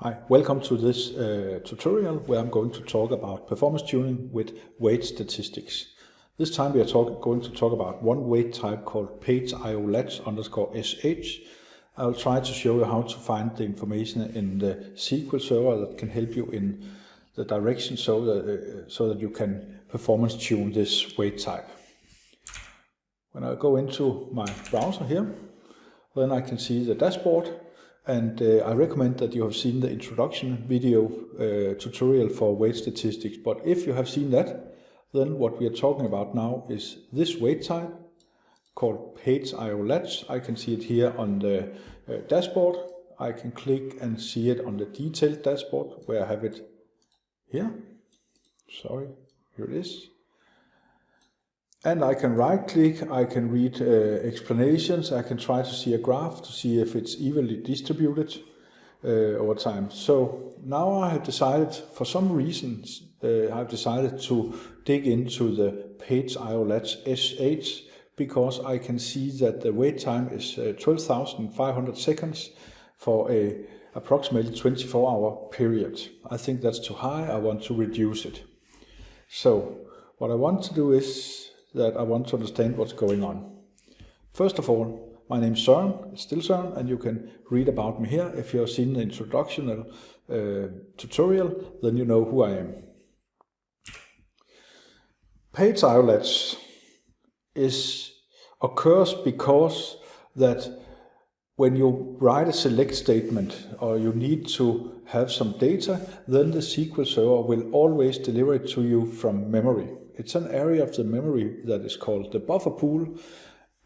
Hi, welcome to this tutorial where I'm going to talk about performance tuning with weight statistics. This time we are going to talk about one weight type called page_io_latch_sh. I'll try to show you how to find the information in the SQL server that can help you in the direction so that you can performance tune this weight type. When I go into my browser here, then I can see the dashboard. And I recommend that you have seen the introduction video tutorial for weight statistics. But if you have seen that, then what we are talking about now is this weight type called page_io_latch. I can see it here on the dashboard. I can click and see it on the detailed dashboard where I have it here. Sorry, here it is. And I can right click, I can read explanations, I can try to see a graph to see if it's evenly distributed over time. So now I have decided, for some reasons, I've decided to dig into the page_io_latch_sh because I can see that the wait time is 12,500 seconds for a approximately 24-hour period. I think that's too high, I want to reduce it. So what I want to do is that I want to understand what's going on. First of all, my name is Søren, it's still Søren, and you can read about me here. If you have seen the introductional tutorial, then you know who I am. Page_io_latch occurs because that when you write a select statement or you need to have some data, then the SQL server will always deliver it to you from memory. It's an area of the memory that is called the buffer pool.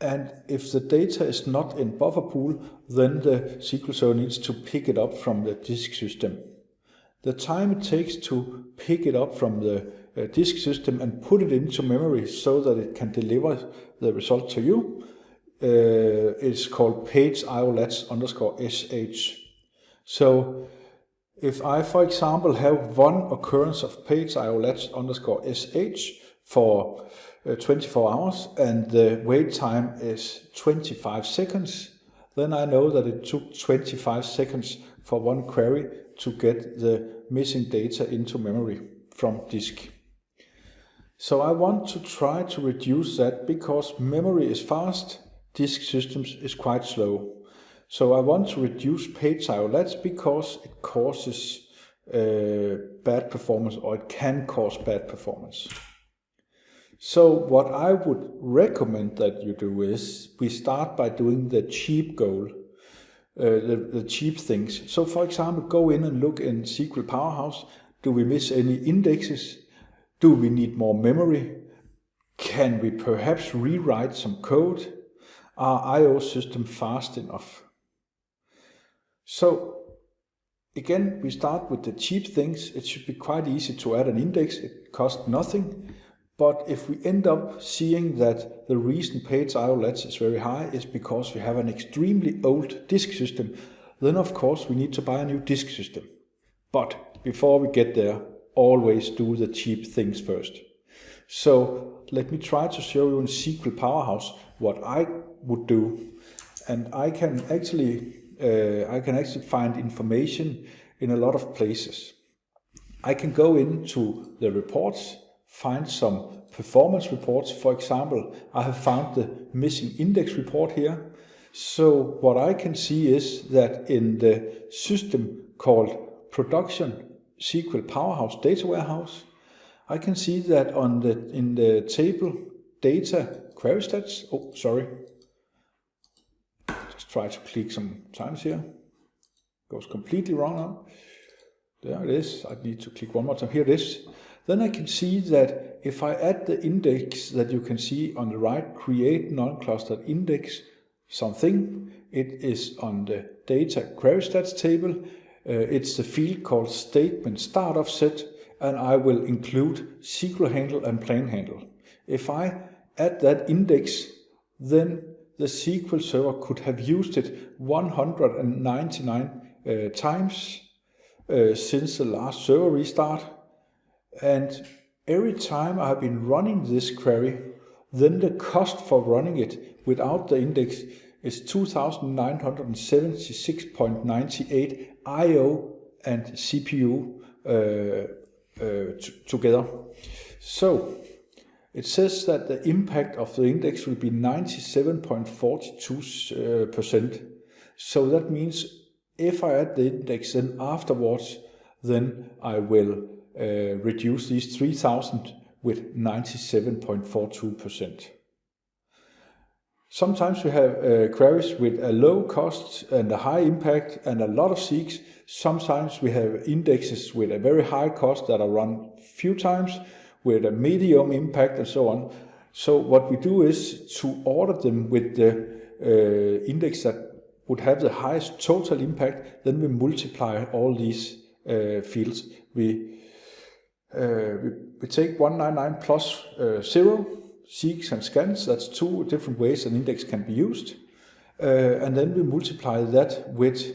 And if the data is not in buffer pool, then the SQL server needs to pick it up from the disk system. The time it takes to pick it up from the disk system and put it into memory so that it can deliver the result to you is called page_io_latch_sh. So if I, for example, have one occurrence of page_io_latch_sh for 24 hours and the wait time is 25 seconds, then I know that it took 25 seconds for one query to get the missing data into memory from disk. So I want to try to reduce that because memory is fast, disk systems is quite slow. So I want to reduce page_io_latch because it causes bad performance, or it can cause bad performance. So what I would recommend that you do is we start by doing the cheap goal, the cheap things. So for example, go in and look in SQL Powerhouse. Do we miss any indexes? Do we need more memory? Can we perhaps rewrite some code? Are I/O system fast enough? So again, we start with the cheap things. It should be quite easy to add an index. It costs nothing. But if we end up seeing that the reason page_io_latch is very high is because we have an extremely old disk system, then of course we need to buy a new disk system. But before we get there, always do the cheap things first. So let me try to show you in SQL Powerhouse what I would do. And I can actually find information in a lot of places. I can go into the reports, find some performance reports. For example, I have found the missing index report here. So what I can see is that in the system called Production SQL Powerhouse Data Warehouse, I can see that in the table Data Query Stats, try to click some times here. Goes completely wrong now. There it is. I need to click one more time. Here it is. Then I can see that if I add the index that you can see on the right, create non-clustered index something, it is on the data query stats table. It's the field called statement start offset, and I will include SQL handle and plain handle. If I add that index, then the SQL server could have used it 199 times since the last server restart. And every time I have been running this query, then the cost for running it without the index is 2,976.98 I/O and CPU together. So it says that the impact of the index will be 97.42%. So that means if I add the index, then afterwards, then I will reduce these 3,000 with 97.42%. Sometimes we have queries with a low cost and a high impact and a lot of seeks. Sometimes we have indexes with a very high cost that are run few times with a medium impact and so on. So what we do is to order them with the index that would have the highest total impact. Then we multiply all these fields. We take 199 plus 0, seeks and scans. That's two different ways an index can be used. And then we multiply that with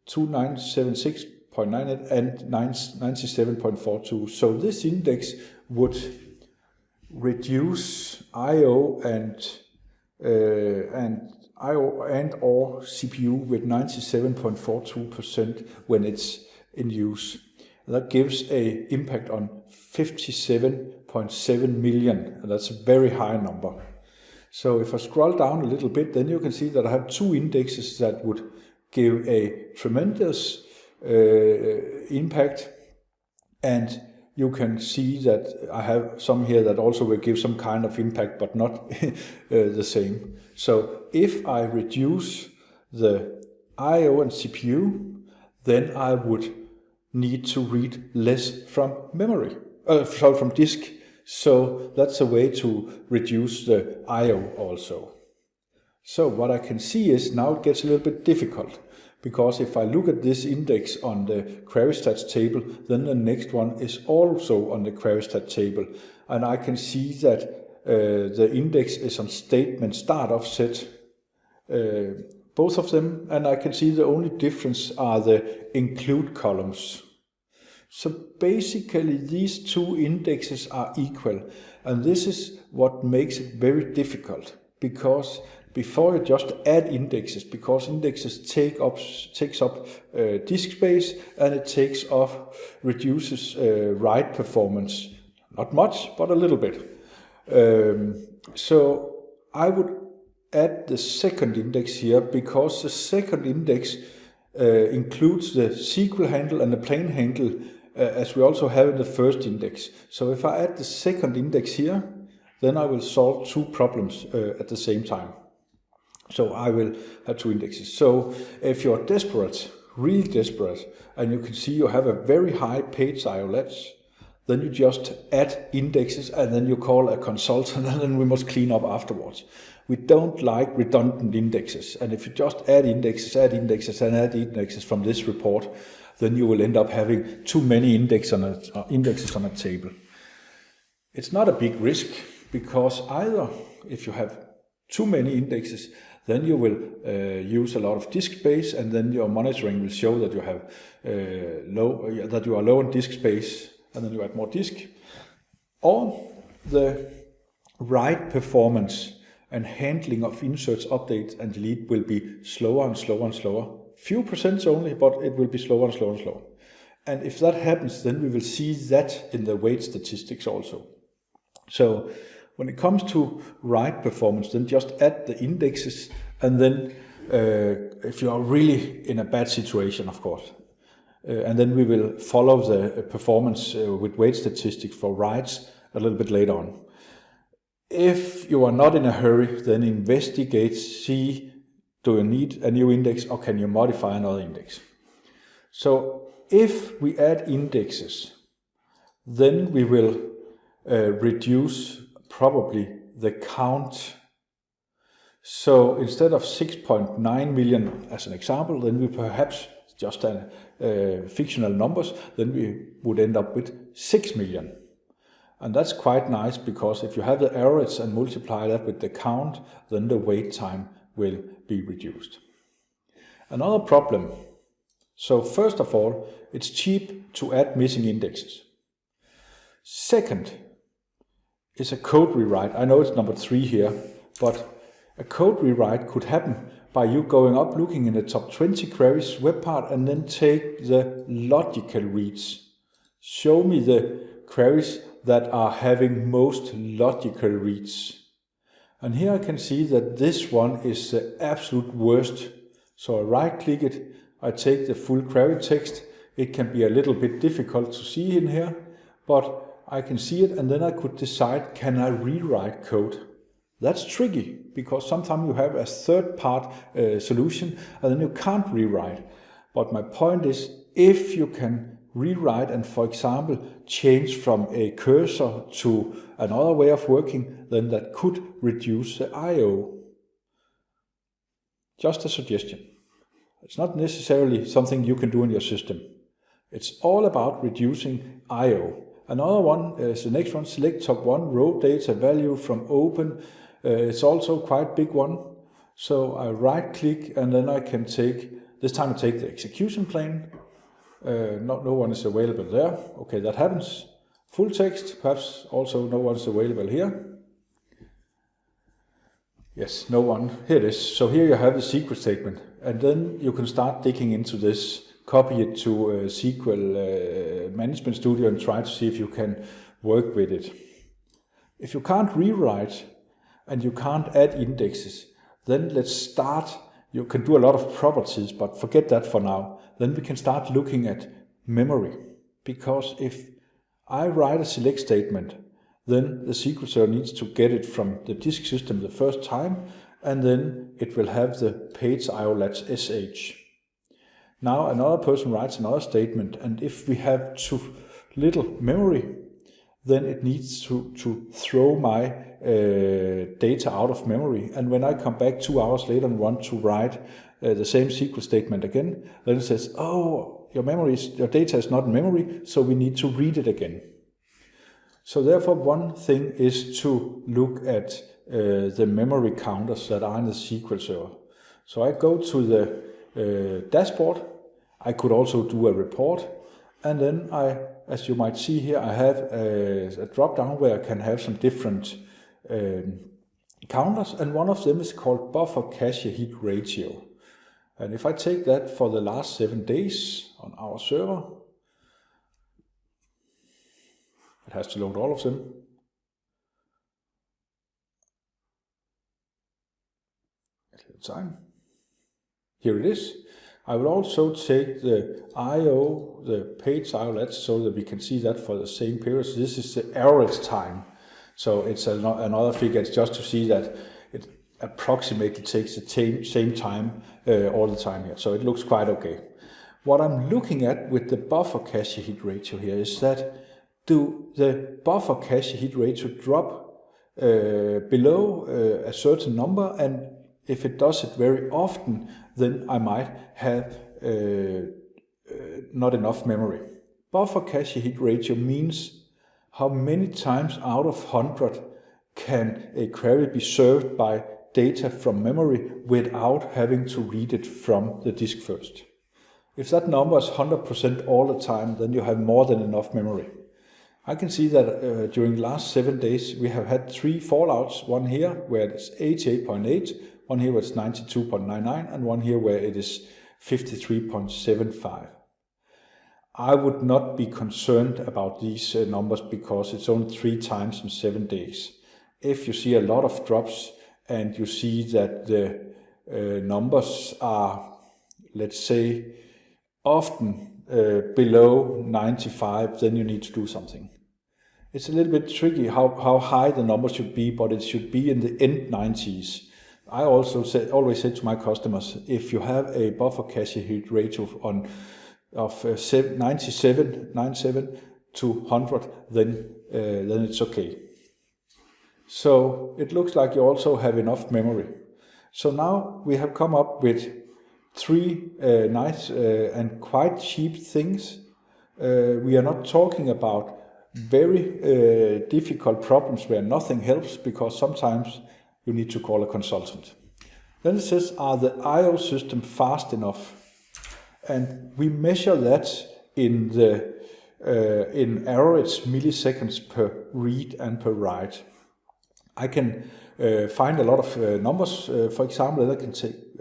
2976.98 and 97.42. So this index would reduce I/O and or CPU with 97.42% when it's in use. That gives an impact on 57.7 million, and that's a very high number. So if I scroll down a little bit, then you can see that I have two indexes that would give a tremendous impact, and you can see that I have some here that also will give some kind of impact, but not the same. So if I reduce the I/O and CPU, then I would need to read less from memory, from disk. So that's a way to reduce the I/O also. So what I can see is now it gets a little bit difficult, because if I look at this index on the query stats table, then the next one is also on the query stat table. And I can see that the index is on statement start offset, both of them, and I can see the only difference are the include columns. So basically these two indexes are equal, and this is what makes it very difficult, because before you just add indexes, because indexes takes up disk space, and it reduces write performance. Not much, but a little bit. So I would add the second index here, because the second index includes the SQL handle and the plain handle, as we also have in the first index. So if I add the second index here, then I will solve two problems at the same time. So I will have two indexes. So if you're desperate, really desperate, and you can see you have a very high page IOLEDs, then you just add indexes and then you call a consultant, and then we must clean up afterwards. We don't like redundant indexes. And if you just add indexes from this report, then you will end up having too many indexes on a table. It's not a big risk, because either if you have too many indexes, then you will use a lot of disk space, and then your monitoring will show that you have you are low on disk space, and then you add more disk. Or the write performance and handling of inserts, updates, and delete will be slower and slower and slower. Few percents only, but it will be slower and slower and slower. And if that happens, then we will see that in the weight statistics also. So when it comes to write performance, then just add the indexes, and then if you are really in a bad situation, of course, and then we will follow the performance with weight statistics for writes a little bit later on. If you are not in a hurry, then investigate, see, do you need a new index, or can you modify another index? So if we add indexes, then we will reduce probably the count. So instead of 6.9 million as an example, then we perhaps just fictional numbers, then we would end up with 6 million. And that's quite nice, because if you have the average and multiply that with the count, then the wait time will be reduced. Another problem. So first of all, it's cheap to add missing indexes. Second is a code rewrite. I know it's number 3 here, but a code rewrite could happen by you going up, looking in the top 20 queries web part, and then take the logical reads. Show me the queries that are having most logical reads. And here I can see that this one is the absolute worst. So I right click it, I take the full query text. It can be a little bit difficult to see in here, but I can see it, and then I could decide, can I rewrite code? That's tricky, because sometimes you have a third part solution, and then you can't rewrite. But my point is, if you can rewrite and, for example, change from a cursor to another way of working, then that could reduce the I/O. Just a suggestion. It's not necessarily something you can do in your system. It's all about reducing I/O. Another one is the next one, select top 1 row data value from open. It's also quite big one. So I right click, and then I can take, this time I take the execution plane. No one is available there. Okay, that happens. Full text, perhaps also no one is available here. Yes, no one. Here it is. So here you have the SQL statement, and then you can start digging into this, copy it to SQL Management Studio and try to see if you can work with it. If you can't rewrite and you can't add indexes, then let's start. You can do a lot of properties, but forget that for now. Then we can start looking at memory. Because if I write a select statement, then the SQL Server needs to get it from the disk system the first time, and then it will have the page IOLATS SH. Now another person writes another statement, and if we have too little memory, then it needs to throw my data out of memory. And when I come back 2 hours later and want to write the same SQL statement again, then it says, oh, your data is not in memory, so we need to read it again. So therefore, one thing is to look at the memory counters that are in the SQL Server. So I go to the dashboard. I could also do a report, and then as you might see here, I have a drop down where I can have some different counters, and one of them is called buffer cache hit ratio. And if I take that for the last 7 days on our server, it has to load all of them. A little time. Here it is. I will also take the I/O, the page IOLATS, so that we can see that for the same period. So this is the average time. So it's another figure. It's just to see that it approximately takes the same time all the time here. So it looks quite okay. What I'm looking at with the buffer cache hit ratio here is that do the buffer cache hit ratio drop below a certain number, and if it does it very often, then I might have not enough memory. Buffer cache hit ratio means how many times out of 100 can a query be served by data from memory without having to read it from the disk first. If that number is 100% all the time, then you have more than enough memory. I can see that during the last 7 days we have had 3 fallouts, one here where it's 88.8, one here where it's 92.99, and one here where it is 53.75. I would not be concerned about these numbers because it's only 3 times in 7 days. If you see a lot of drops and you see that the numbers are, let's say, often below 95, then you need to do something. It's a little bit tricky how high the number should be, but it should be in the end 90s. I also always say to my customers, if you have a buffer cache hit ratio of 97 to 100, then it's okay. So it looks like you also have enough memory. So now we have come up with 3 nice and quite cheap things. We are not talking about very difficult problems where nothing helps, because sometimes you need to call a consultant. Then it says, are the I/O system fast enough? And we measure that in average milliseconds per read and per write. I can find a lot of numbers. For example, I can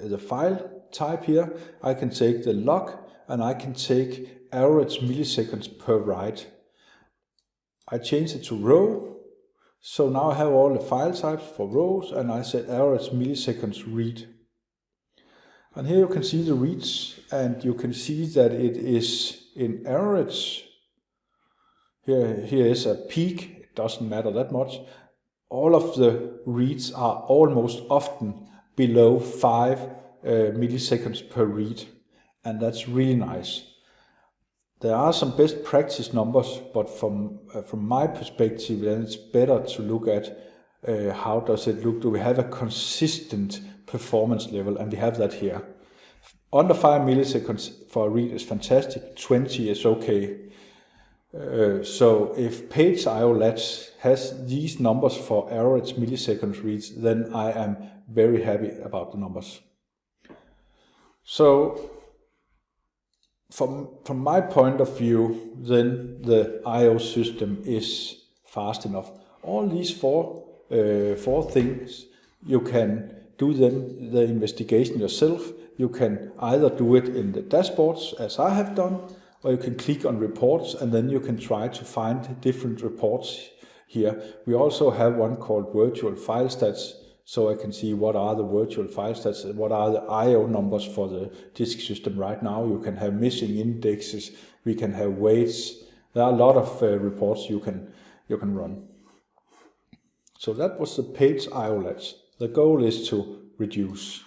the file type here, I can take the log and I can take average milliseconds per write. I change it to row, so now I have all the file types for rows and I set average milliseconds read. And here you can see the reads and you can see that it is in average. Here is a peak, it doesn't matter that much. All of the reads are almost often below 5 milliseconds per read, and that's really nice. There are some best practice numbers, but from my perspective, then it's better to look at how does it look. Do we have a consistent performance level? And we have that here. Under 5 milliseconds for a read is fantastic. 20 is okay. So if Page.io Labs has these numbers for average milliseconds reads, then I am very happy about the numbers. So from my point of view, then the I/O system is fast enough. All these four things, you can do the investigation yourself. You can either do it in the dashboards, as I have done, or you can click on reports and then you can try to find different reports here. We also have one called virtual file stats, so I can see what are the virtual file stats and what are the I/O numbers for the disk system right now. You can have missing indexes, we can have waits. There are a lot of reports you can run. So that was the Page.io Labs. The goal is to reduce.